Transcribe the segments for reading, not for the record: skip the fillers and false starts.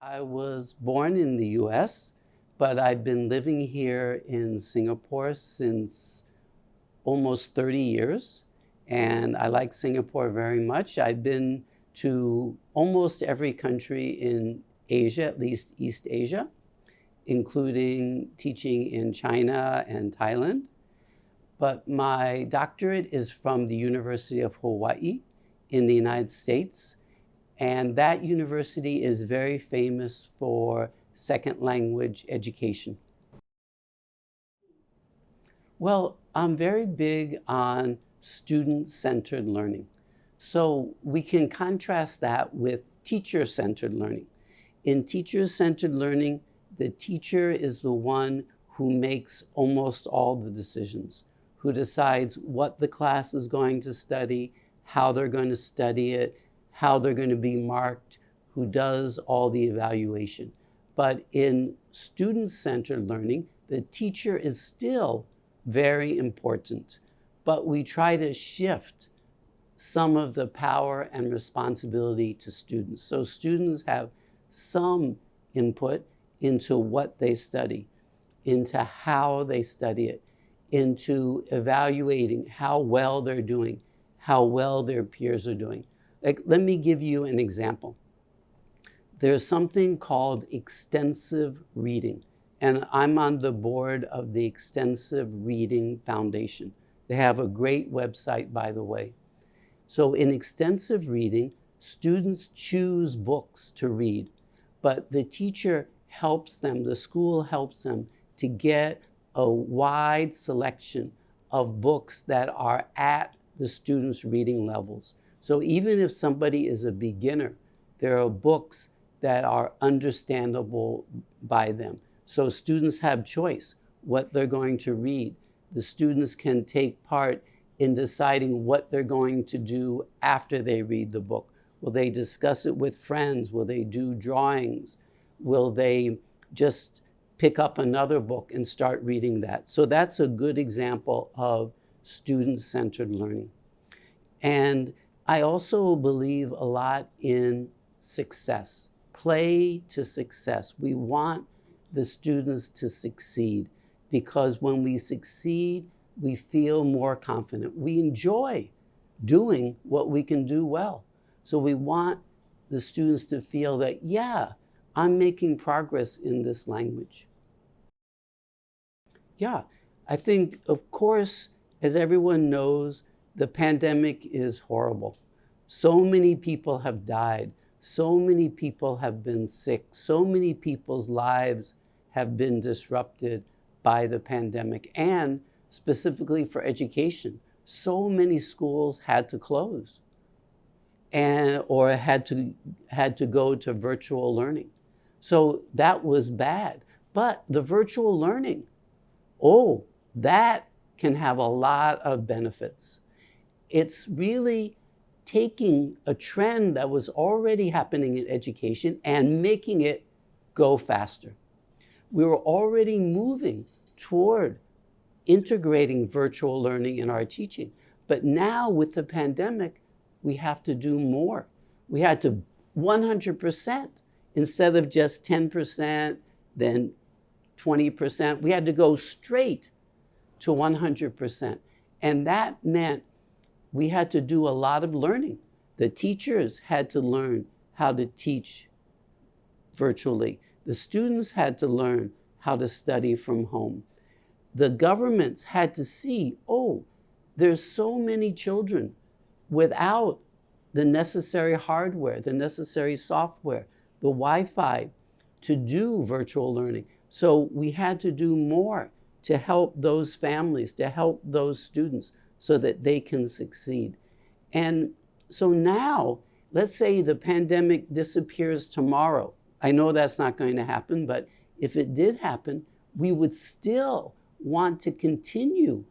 I was born in the US, but I've been living here in Singapore since almost 30 years. And I like Singapore very much. I've been to almost every country in Asia, at least East Asia, including teaching in China and Thailand. But my doctorate is from the University of Hawaii in the United States. And that university is very famous for second language education. Well, I'm very big on student-centered learning. So we can contrast that with teacher-centered learning. In teacher-centered learning, the teacher is the one who makes almost all the decisions, who decides what the class is going to study, how they're going to study it, how they're going to be marked, who does all the evaluation. But in student-centered learning, the teacher is still very important, but we try to shift some of the power and responsibility to students. So students have some input into what they study, into how they study it, into evaluating how well they're doing, how well their peers are doing. Like, let me give you an example. There's something called extensive reading, and I'm on the board of the Extensive Reading Foundation. They have a great website, by the way. So in extensive reading, students choose books to read, but the teacher helps them, the school helps them to get a wide selection of books that are at the students' reading levels. So even if somebody is a beginner, there are books that are understandable by them. So students have choice what they're going to read. The students can take part in deciding what they're going to do after they read the book. Will they discuss it with friends? Will they do drawings? Will they just pick up another book and start reading that? So that's a good example of student-centered learning. And I also believe a lot in success, play to success. We want the students to succeed because when we succeed, we feel more confident. We enjoy doing what we can do well. So we want the students to feel that, yeah, I'm making progress in this language. Yeah, I think, of course, as everyone knows, the pandemic is horrible. So many people have died. So many people have been sick. So many people's lives have been disrupted by the pandemic. And specifically for education, so many schools had to close or had to go to virtual learning. So that was bad. But the virtual learning, that can have a lot of benefits. It's really taking a trend that was already happening in education and making it go faster. We were already moving toward integrating virtual learning in our teaching. But now with the pandemic, we have to do more. We had to 100%, instead of just 10%, then 20%. We had to go straight to 100%. And that meant we had to do a lot of learning. The teachers had to learn how to teach virtually. The students had to learn how to study from home. The governments had to see, there's so many children without the necessary hardware, the necessary software, the Wi-Fi to do virtual learning. So we had to do more to help those families, to help those students so that they can succeed. And so now, let's say the pandemic disappears tomorrow. I know that's not going to happen, but if it did happen, we would still want to continue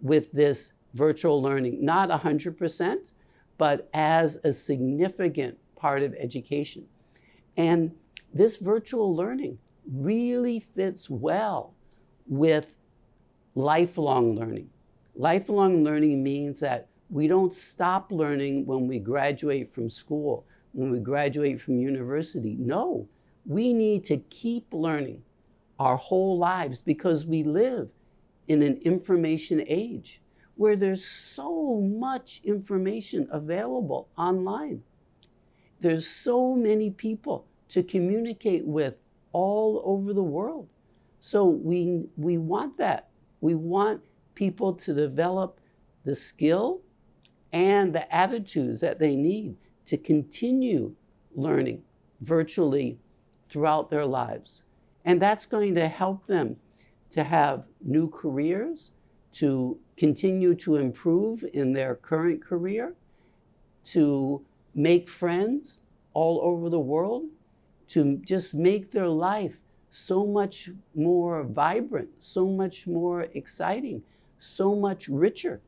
with this virtual learning, not 100%, but as a significant part of education. And this virtual learning really fits well with lifelong learning. Lifelong learning means that we don't stop learning when we graduate from school, when we graduate from university. No, We need to keep learning our whole lives because we live in an information age where there's so much information available online. There's so many people to communicate with all over the world. So we want that. We want people to develop the skill and the attitudes that they need to continue learning virtually throughout their lives. And that's going to help them to have new careers, to continue to improve in their current career, to make friends all over the world, to just make their life so much more vibrant, so much more exciting, so much richer.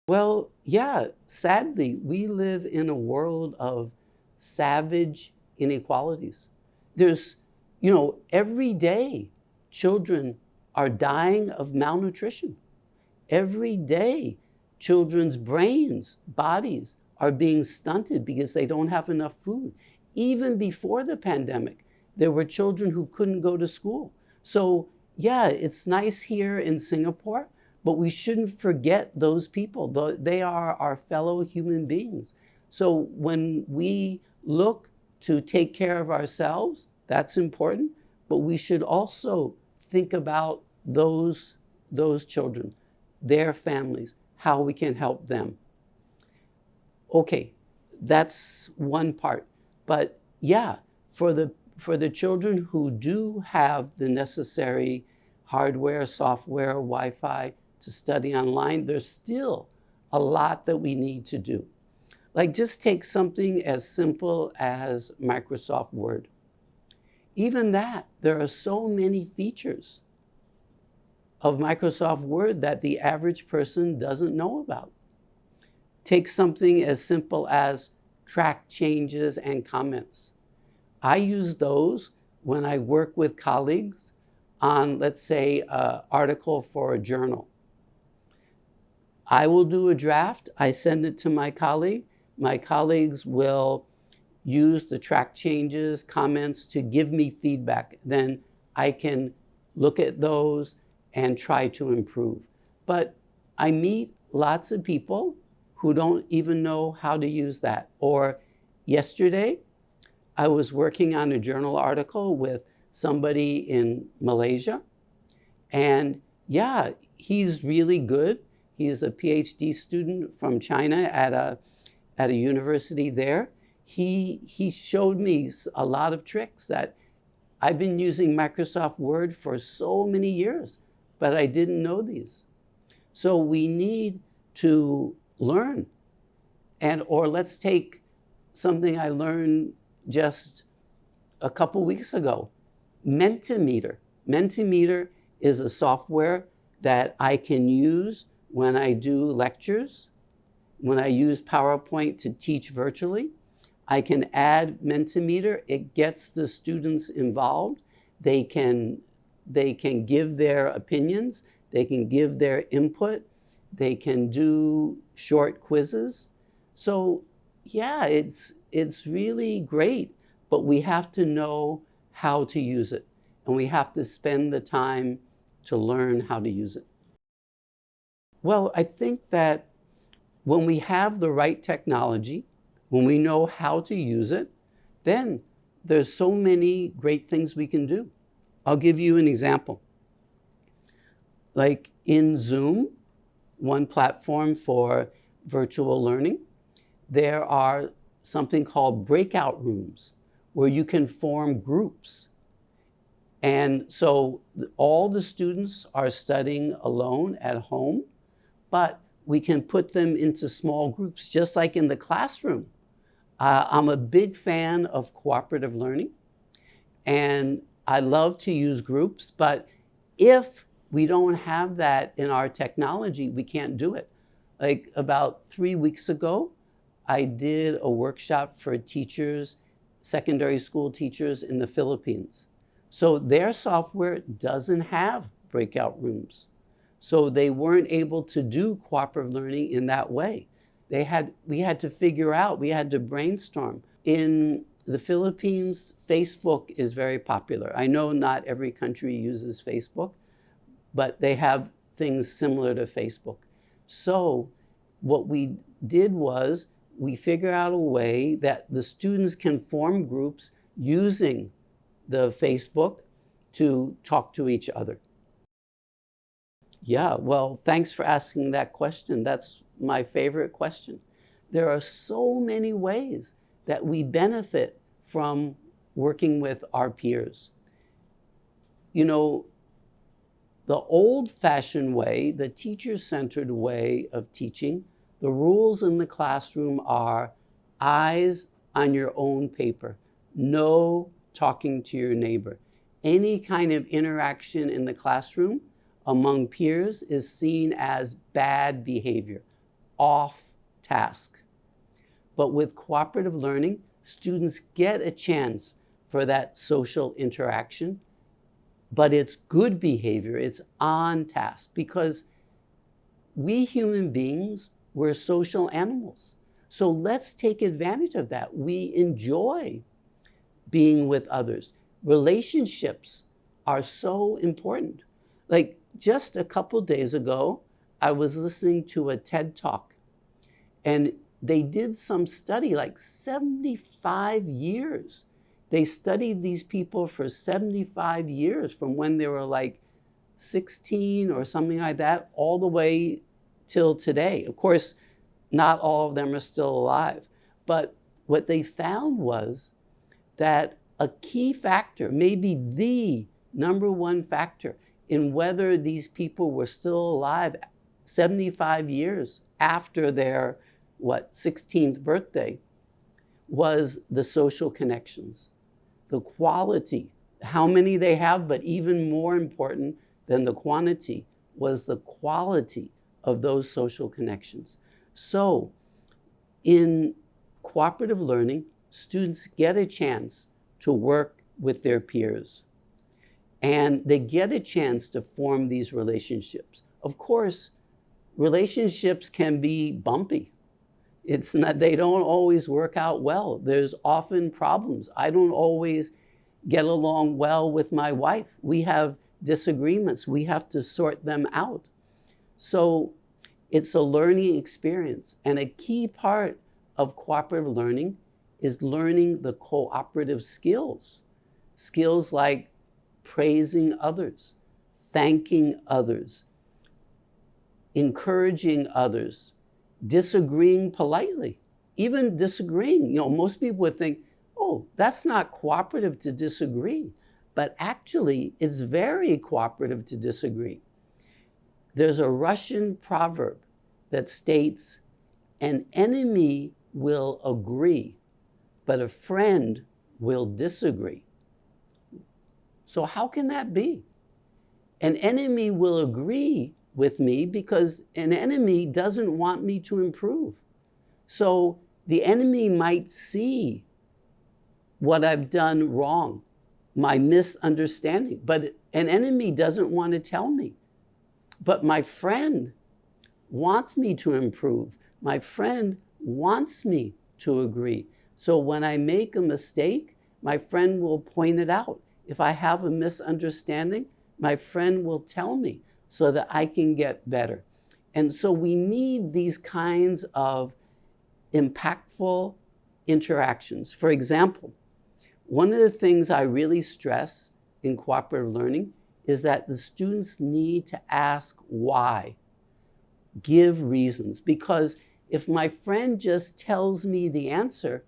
Well, yeah, sadly, we live in a world of savage inequalities. There's, every day children are dying of malnutrition. Every day children's brains, bodies are being stunted because they don't have enough food. Even before the pandemic, there were children who couldn't go to school. So yeah, it's nice here in Singapore, but we shouldn't forget those people. They are our fellow human beings. So when we look to take care of ourselves, that's important, but we should also think about those children, their families, how we can help them. Okay, that's one part. But yeah, for the children who do have the necessary hardware, software, Wi-Fi to study online, there's still a lot that we need to do. Like just take something as simple as Microsoft Word. Even that, there are so many features of Microsoft Word that the average person doesn't know about. Take something as simple as track changes and comments. I use those when I work with colleagues on, let's say, an article for a journal. I will do a draft, I send it to my colleague. My colleagues will use the track changes, comments to give me feedback. Then I can look at those and try to improve. But I meet lots of people who don't even know how to use that. Or yesterday, I was working on a journal article with somebody in Malaysia. And yeah, he's really good. He's a PhD student from China at a university there. He showed me a lot of tricks that I've been using Microsoft Word for so many years, but I didn't know these. So we need to learn. Or let's take something I learned just a couple weeks ago, Mentimeter. Mentimeter is a software that I can use when I do lectures, when I use PowerPoint to teach virtually. I can add Mentimeter. It gets the students involved. They can give their opinions. They can give their input. They can do short quizzes. So yeah, it's really great, but we have to know how to use it. And we have to spend the time to learn how to use it. Well, I think that when we have the right technology, when we know how to use it, then there's so many great things we can do. I'll give you an example. Like in Zoom, one platform for virtual learning, there are something called breakout rooms where you can form groups. And so all the students are studying alone at home, but we can put them into small groups, just like in the classroom. I'm a big fan of cooperative learning, and I love to use groups, but if we don't have that in our technology, we can't do it. Like about 3 weeks ago, I did a workshop for teachers, secondary school teachers in the Philippines. So their software doesn't have breakout rooms. So they weren't able to do cooperative learning in that way. We had to figure out, we had to brainstorm. In the Philippines, Facebook is very popular. I know not every country uses Facebook, but they have things similar to Facebook. So what we did was we figured out a way that the students can form groups using the Facebook to talk to each other. Yeah, well, thanks for asking that question. That's my favorite question. There are so many ways that we benefit from working with our peers. You know, the old-fashioned way, the teacher-centered way of teaching, the rules in the classroom are eyes on your own paper, no talking to your neighbor. Any kind of interaction in the classroom among peers is seen as bad behavior, off task. But with cooperative learning, students get a chance for that social interaction, but it's good behavior, it's on task, because we human beings, we're social animals. So let's take advantage of that. We enjoy being with others. Relationships are so important. Like just a couple days ago, I was listening to a TED Talk, and they did some study, like 75 years. They studied these people for 75 years, from when they were like 16 or something like that, all the way till today. Of course, not all of them are still alive. But what they found was that a key factor, maybe the number one factor in whether these people were still alive 75 years after their, 16th birthday, was the social connections, the quality, how many they have, but even more important than the quantity was the quality of those social connections. So in cooperative learning, students get a chance to work with their peers, and they get a chance to form these relationships. Of course, relationships can be bumpy. It's not, they don't always work out well. There's often problems. I don't always get along well with my wife. We have disagreements. We have to sort them out. So it's a learning experience. And a key part of cooperative learning is learning the cooperative skills. Skills like praising others, thanking others, encouraging others, disagreeing politely, even disagreeing. Most people would think, oh, that's not cooperative to disagree. But actually, it's very cooperative to disagree. There's a Russian proverb that states, an enemy will agree, but a friend will disagree. So how can that be? An enemy will agree with me because an enemy doesn't want me to improve. So the enemy might see what I've done wrong, my misunderstanding, but an enemy doesn't want to tell me. But my friend wants me to improve. My friend wants me to agree. So when I make a mistake, my friend will point it out. If I have a misunderstanding, my friend will tell me so that I can get better. And so we need these kinds of impactful interactions. For example, one of the things I really stress in cooperative learning is that the students need to ask why, give reasons. Because if my friend just tells me the answer,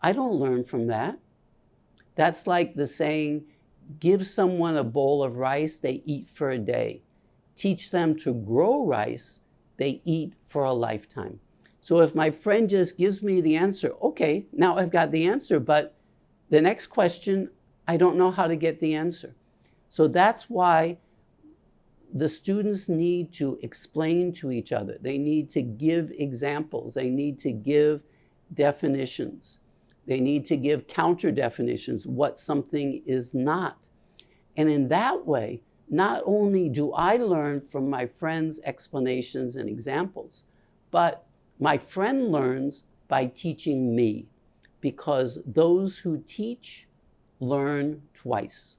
I don't learn from that. That's like the saying, give someone a bowl of rice, they eat for a day. Teach them to grow rice, they eat for a lifetime. So if my friend just gives me the answer, okay, now I've got the answer, but the next question, I don't know how to get the answer. So that's why the students need to explain to each other. They need to give examples. They need to give definitions. They need to give counter definitions, what something is not. And in that way, not only do I learn from my friend's explanations and examples, but my friend learns by teaching me. because those who teach learn twice.